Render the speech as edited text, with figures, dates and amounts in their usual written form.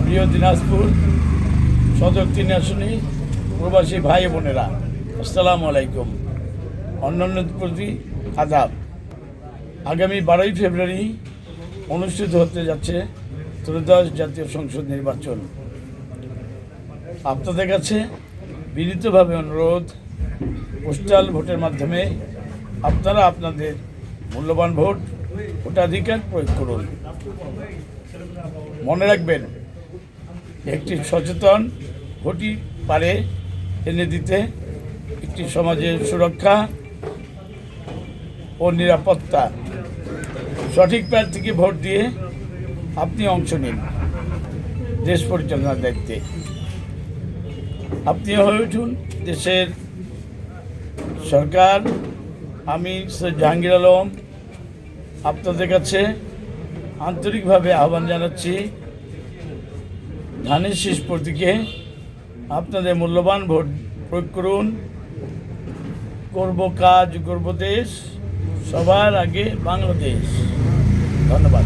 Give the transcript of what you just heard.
প্রিয় দিনাজপুর সদর 3 আসনী প্রবাসী ভাই বোনেরা, আসসালামু আলাইকুম। অন্যান্যদের প্রতি আদাব। আগামী 12ই ফেব্রুয়ারি অনুষ্ঠিত হতে যাচ্ছে ত্রয়োদশ জাতীয় সংসদ নির্বাচন। আপনাদের কাছে বিনীতভাবে অনুরোধ, পোস্টাল ভোটের মাধ্যমে আপনারা আপনাদের মূল্যবান ভোটাধিকার প্রয়োগ করুন। মনে রাখবেন, একটি সচেতন ভোটই পারে এনে দিতে একটি সমাজের সুরক্ষা ও নিরাপত্তা। সঠিক প্রার্থীকে ভোট দিয়ে আপনি অংশ নিন দেশ পরিচালনার দায়িত্বে। আপনি হয়ে উঠুন দেশের সরকার। আমি সৈয়দ জাহাঙ্গীর আলম আপনাদের কাছে আন্তরিকভাবে আহ্বান জানাচ্ছি, ধানের শীষ প্রতীকে আপনাদের মূল্যবান ভোট প্রয়োগ করুন। করব কাজ, করব দেশ, সবার আগে বাংলাদেশ। ধন্যবাদ।